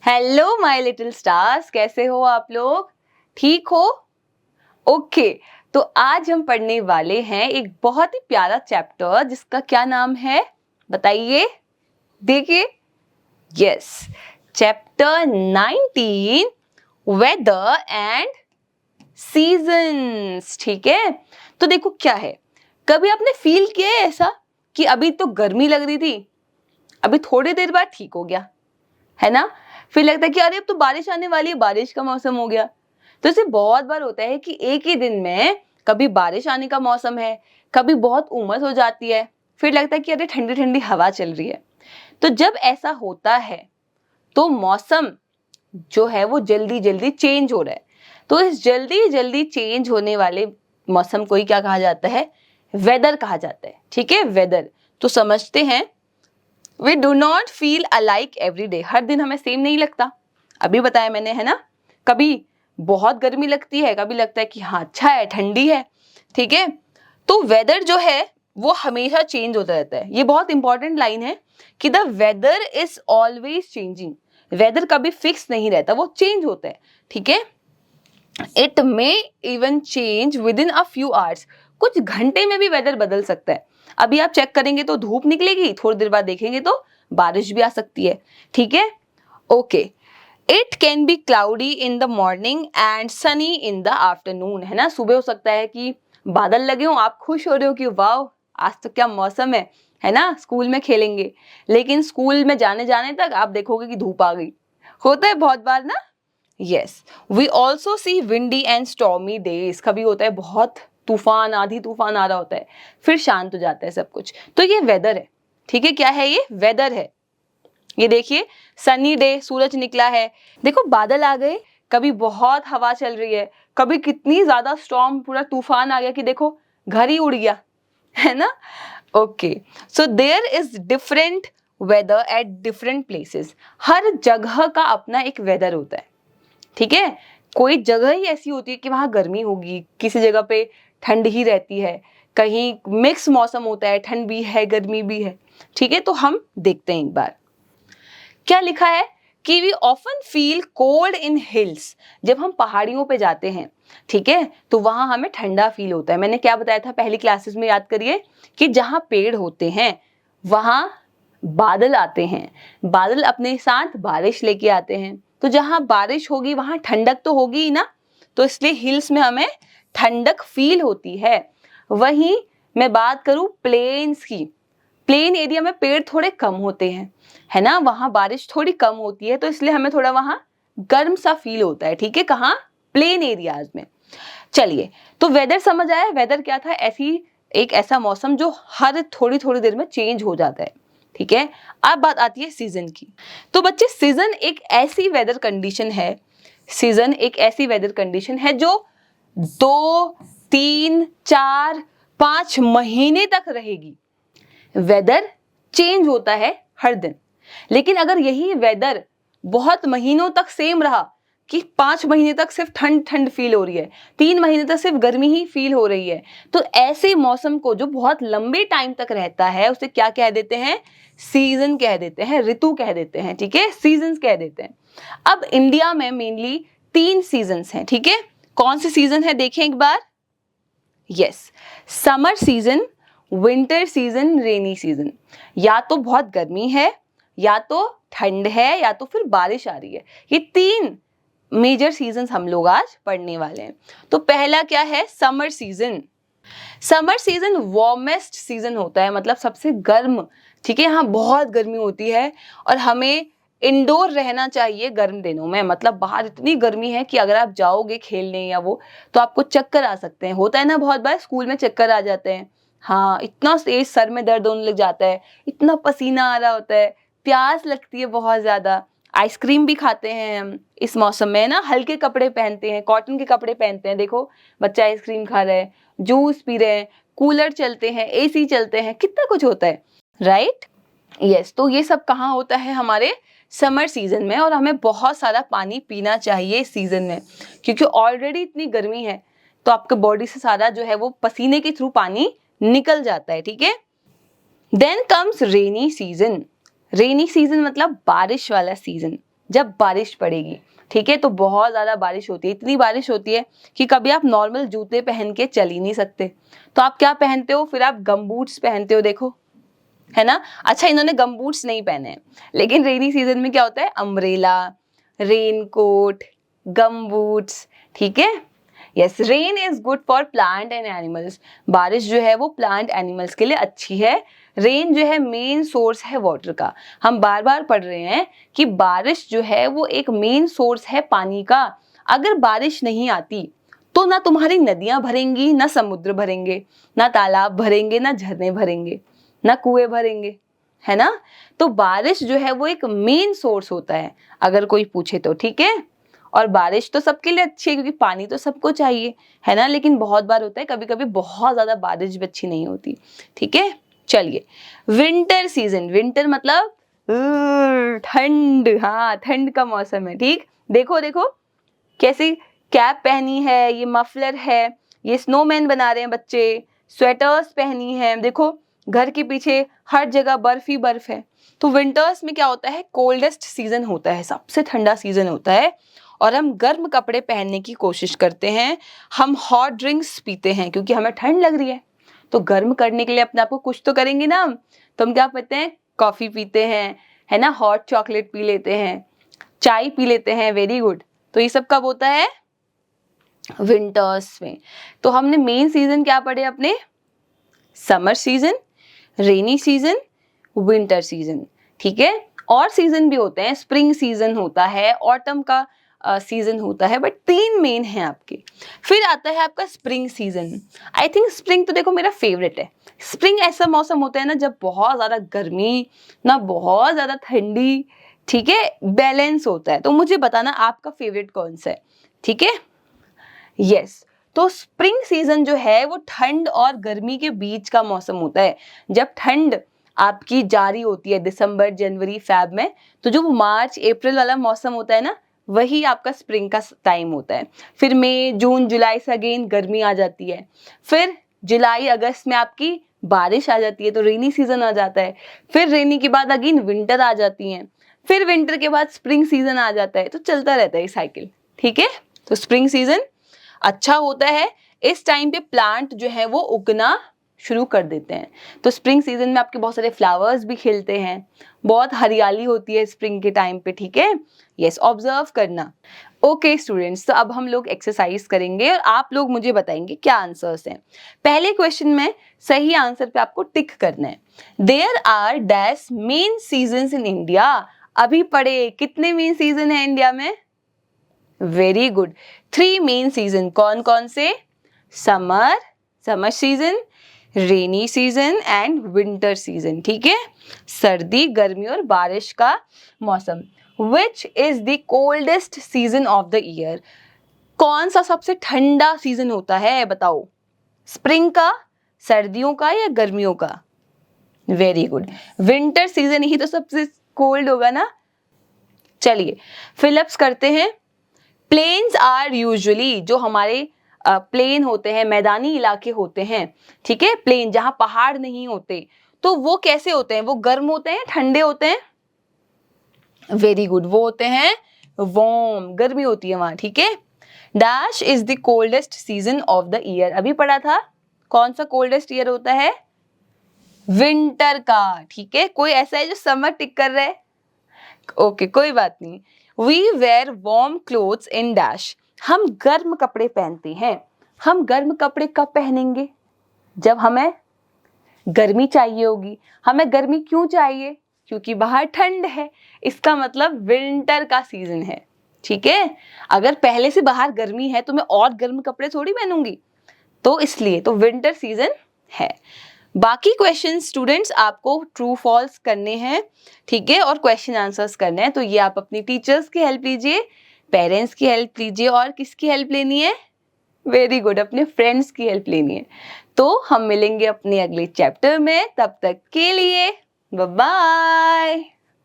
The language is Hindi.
हेलो माय लिटिल स्टार्स, कैसे हो आप लोग? ठीक हो? ओके, तो आज हम पढ़ने वाले हैं एक बहुत ही प्यारा चैप्टर जिसका क्या नाम है बताइए। देखिए, yes, chapter 19 weather and seasons. ठीक है, तो देखो क्या है, कभी आपने फील किया है ऐसा कि अभी तो गर्मी लग रही थी, अभी थोड़ी देर बाद ठीक हो गया, है ना? फिर लगता है कि अरे अब तो बारिश आने वाली है, बारिश का मौसम हो गया। तो इसे बहुत बार होता है कि एक ही दिन में कभी बारिश आने का मौसम है, कभी बहुत उमस हो जाती है, फिर लगता है कि अरे ठंडी ठंडी हवा चल रही है। तो जब ऐसा होता है तो मौसम जो है वो जल्दी जल्दी चेंज हो रहा है। तो इस जल्दी जल्दी चेंज होने वाले मौसम को ही क्या कहा जाता है? वेदर कहा जाता है। ठीक है, वेदर। तो समझते हैं, we do not feel alike every day. हर दिन हमें सेम नहीं लगता, अभी बताया मैंने, है ना? कभी बहुत गर्मी लगती है, कभी लगता है कि हाँ अच्छा है, ठंडी है। ठीक है, तो वेदर जो है वो हमेशा चेंज होता रहता है। ये बहुत इंपॉर्टेंट लाइन है कि the weather is always changing. Weather कभी फिक्स नहीं रहता, वो चेंज होता है। ठीक है, it may even change within a few hours. कुछ घंटे में भी वेदर बदल सकता है। अभी आप चेक करेंगे तो धूप निकलेगी, थोड़ी देर बाद देखेंगे तो बारिश भी आ सकती है। ठीक है, okay. It can be cloudy in the morning and Sunny in the afternoon. है ना, सुबह हो सकता है कि बादल लगे हो, आप खुश हो रहे हो कि वाह आज तो क्या मौसम है ना, स्कूल में खेलेंगे। लेकिन स्कूल में जाने जाने तक आप देखोगे कि धूप आ गई। होता है बहुत बार ना। Yes, we also see windy and stormy days. कभी होता है बहुत तूफान, आधी तूफान आ रहा होता है, फिर शांत हो जाता है सब कुछ। तो ये वेदर है। ठीक है, क्या है ये? वेदर है। ये देखिए, सनी डे, सूरज निकला है, देखो बादल आ गए, कभी बहुत हवा चल रही है, कभी कितनी ज्यादा स्टॉर्म, पूरा तूफान आ गया कि देखो घर ही उड़ गया, है ना? Okay, so there is different weather at different places. हर जगह का अपना एक वेदर होता है। ठीक है, कोई जगह ही ऐसी होती है कि वहां गर्मी होगी, किसी जगह पे ठंड ही रहती है, कहीं मिक्स मौसम होता है, ठंड भी है गर्मी भी है। ठीक है, तो हम देखते हैं एक बार क्या लिखा है कि we often feel cold in hills. जब हम पहाड़ियों पे जाते हैं, ठीक है, तो वहां हमें ठंडा फील होता है। मैंने क्या बताया था पहली क्लासेस में, याद करिए, कि जहां पेड़ होते हैं वहां बादल आते हैं, बादल अपने साथ बारिश लेके आते हैं। तो जहां बारिश होगी वहां ठंडक तो होगी ही ना, तो इसलिए हिल्स में हमें ठंडक फील होती है। वहीं मैं बात करूं प्लेन्स की, प्लेन एरिया में पेड़ थोड़े कम होते हैं, है ना, वहां बारिश थोड़ी कम होती है, तो इसलिए हमें थोड़ा वहां गर्म सा फील होता है। ठीक है, कहाँ? प्लेन एरियाज में। चलिए, तो वेदर समझ आया। वेदर क्या था? ऐसी एक ऐसा मौसम जो हर थोड़ी थोड़ी देर में चेंज हो जाता है। ठीक है, अब बात आती है सीजन की। तो बच्चे, सीजन एक ऐसी वेदर कंडीशन है, सीजन एक ऐसी वेदर कंडीशन है जो 2, 3, 4, 5 महीने तक रहेगी। वेदर चेंज होता है हर दिन, लेकिन अगर यही वेदर बहुत महीनों तक सेम रहा, कि 5 महीने तक सिर्फ ठंड ठंड फील हो रही है, 3 महीने तक सिर्फ गर्मी ही फील हो रही है, तो ऐसे मौसम को जो बहुत लंबे टाइम तक रहता है उसे क्या कह देते हैं? सीजन कह देते हैं, ऋतु कह देते हैं। ठीक है, सीजन्स कह देते हैं। अब इंडिया में मेनली 3 सीजन्स हैं। ठीक है, कौन से सीजन है देखें एक बार। Yes, summer season, winter season, rainy season. या तो बहुत गर्मी है, या तो ठंड है, या तो फिर बारिश आ रही है। ये 3 मेजर सीजन्स हम लोग आज पढ़ने वाले हैं। तो पहला क्या है? Summer season. Summer season warmest season होता है, मतलब सबसे गर्म। ठीक है, यहाँ बहुत गर्मी होती है और हमें इंडोर रहना चाहिए गर्म दिनों में। मतलब बाहर इतनी गर्मी है कि अगर आप जाओगे खेलने या वो, तो आपको चक्कर आ सकते हैं। होता है ना, बहुत बार स्कूल में चक्कर आ जाते हैं। हाँ, इतना तेज सर में दर्द होने लग जाता है, इतना पसीना आ रहा होता है, प्यास लगती है बहुत ज्यादा। आइसक्रीम भी खाते हैं हम इस मौसम में ना, हल्के कपड़े पहनते हैं, कॉटन के कपड़े पहनते हैं। देखो बच्चा आइसक्रीम खा रहा है, जूस पी रहे हैं, कूलर चलते हैं, एसी चलते हैं, कितना कुछ होता है, राइट? यस, तो ये सब कहाँ होता है? हमारे समर सीजन में। और हमें बहुत सारा पानी पीना चाहिए इस सीजन में, क्योंकि ऑलरेडी इतनी गर्मी है, तो आपके बॉडी से सारा जो है वो पसीने के थ्रू पानी निकल जाता है। ठीक है, then comes rainy season. Rainy season मतलब बारिश वाला सीजन। जब बारिश पड़ेगी, ठीक है। तो बहुत ज्यादा बारिश होती है, इतनी बारिश होती है कि कभी आप नॉर्मल जूते पहन के चल ही नहीं सकते, तो आप क्या पहनते हो, फिर आप गम बूट्स पहनते हो, देखो, है ना। अच्छा, इन्होंने गम बूट्स नहीं पहने हैं, लेकिन रेनी सीजन में क्या होता है, अम्ब्रेला, रेन कोट, गम बूट्स, ठीक है। Yes, rain is good for plant and animals. बारिश जो है वो प्लांट एनिमल्स के लिए अच्छी है। रेन जो है मेन सोर्स है वाटर का। हम बार बार पढ़ रहे हैं कि बारिश जो है वो एक मेन सोर्स है पानी का। अगर बारिश नहीं आती तो ना तुम्हारी नदियां भरेंगी, ना समुद्र भरेंगे, ना तालाब भरेंगे, ना झरने भरेंगे, ना कुएं भरेंगे, है ना। तो बारिश जो है वो एक मेन सोर्स होता है, अगर कोई पूछे तो, ठीक है। और बारिश तो सबके लिए अच्छी है क्योंकि पानी तो सबको चाहिए, है ना। लेकिन बहुत बार होता है, कभी कभी बहुत ज्यादा बारिश भी अच्छी नहीं होती, ठीक है। चलिए, विंटर सीजन, विंटर मतलब ठंड, हाँ, ठंड का मौसम है, ठीक। देखो देखो कैसी कैप पहनी है, ये मफलर है, ये स्नोमैन बना रहे हैं बच्चे, स्वेटर्स पहनी है, देखो घर के पीछे हर जगह बर्फ ही बर्फ है। तो विंटर्स में क्या होता है, कोल्डेस्ट सीजन होता है, सबसे ठंडा सीजन होता है, और हम गर्म कपड़े पहनने की कोशिश करते हैं। हम हॉट ड्रिंक्स पीते हैं क्योंकि हमें ठंड लग रही है, तो गर्म करने के लिए अपने आप को कुछ तो करेंगे ना हम। तो हम क्या पीते हैं, कॉफी पीते हैं, है ना, हॉट चॉकलेट पी लेते हैं, चाय पी लेते हैं, वेरी गुड। तो ये सब कब होता है, विंटर्स में। तो हमने मेन सीजन क्या पढ़े अपने, summer season, rainy season, winter season, ठीक है। और सीजन भी होते हैं, स्प्रिंग सीजन होता है, ऑटम का सीजन होता है, बट 3 मेन हैं आपके। फिर आता है आपका spring season. I think spring तो देखो मेरा फेवरेट है। स्प्रिंग ऐसा मौसम होता है ना जब बहुत ज्यादा गर्मी ना बहुत ज्यादा ठंडी, ठीक है, बैलेंस होता है। तो मुझे बताना आपका फेवरेट कौन सा है, ठीक है। यस, तो स्प्रिंग सीजन जो है वो ठंड और गर्मी के बीच का मौसम होता है। जब ठंड आपकी जारी होती है दिसंबर, जनवरी, फेब में, तो जो मार्च अप्रैल वाला मौसम होता है ना, वही आपका स्प्रिंग का टाइम होता है। फिर मई, जून, जुलाई से अगेन गर्मी आ जाती है। फिर जुलाई, अगस्त में आपकी बारिश आ जाती है, तो रेनी सीजन आ जाता है। फिर रेनी के बाद अगेन विंटर आ जाती है। फिर विंटर के बाद स्प्रिंग सीजन आ जाता है। तो चलता रहता है साइकिल, ठीक है। तो स्प्रिंग सीजन अच्छा होता है, इस टाइम पे प्लांट जो है वो उगना शुरू कर देते हैं। तो स्प्रिंग सीजन में आपके बहुत सारे फ्लावर्स भी खिलते हैं, बहुत हरियाली होती है स्प्रिंग के टाइम पे, ठीक है। यस, ऑब्जर्व करना। ओके स्टूडेंट्स, तो अब हम लोग एक्सरसाइज करेंगे और आप लोग मुझे बताएंगे क्या आंसर्स हैं। पहले क्वेश्चन में सही आंसर पे आपको टिक करना है। There are dash main seasons in India. अभी पढ़े कितने मेन सीजन है इंडिया में, वेरी गुड, 3 मेन सीजन। कौन कौन से, summer, summer season, rainy season and winter season, ठीक है। सर्दी, गर्मी और बारिश का मौसम। Which is the coldest season of the year. कौन सा सबसे ठंडा सीजन होता है बताओ, स्प्रिंग का, सर्दियों का या गर्मियों का। वेरी गुड, विंटर सीजन ही तो सबसे कोल्ड होगा ना। चलिए फिलअप्स करते हैं। प्लेन्स आर यूजुअली, जो हमारे प्लेन होते हैं, मैदानी इलाके होते हैं, ठीक है, प्लेन जहां पहाड़ नहीं होते, तो वो कैसे होते हैं, वो गर्म होते हैं, ठंडे होते हैं। वेरी गुड, वो होते हैं वार्म, गर्मी होती है वहां, ठीक है। Dash is the coldest season of the year. अभी पढ़ा था कौन सा कोल्डेस्ट ईयर होता है, विंटर का, ठीक है। कोई ऐसा है जो समर टिक कर रहा है, ओके, कोई बात नहीं। We wear warm clothes in dash. हम गर्म कपड़े पहनते हैं। हम गर्म कपड़े कब पहनेंगे, जब हमें गर्मी चाहिए होगी। हमें गर्मी क्यों चाहिए, क्योंकि बाहर ठंड है, इसका मतलब विंटर का सीजन है, ठीक है। अगर पहले से बाहर गर्मी है तो मैं और गर्म कपड़े थोड़ी पहनूंगी, तो इसलिए तो विंटर सीजन है। बाकी क्वेश्चन स्टूडेंट्स आपको ट्रू फॉल्स करने हैं, ठीक है, और क्वेश्चन आंसर्स करने हैं। तो ये आप अपनी टीचर्स की हेल्प लीजिए, पेरेंट्स की हेल्प लीजिए, और किसकी हेल्प लेनी है, वेरी गुड, अपने फ्रेंड्स की हेल्प लेनी है। तो हम मिलेंगे अपने अगले चैप्टर में, तब तक के लिए बाय बाय।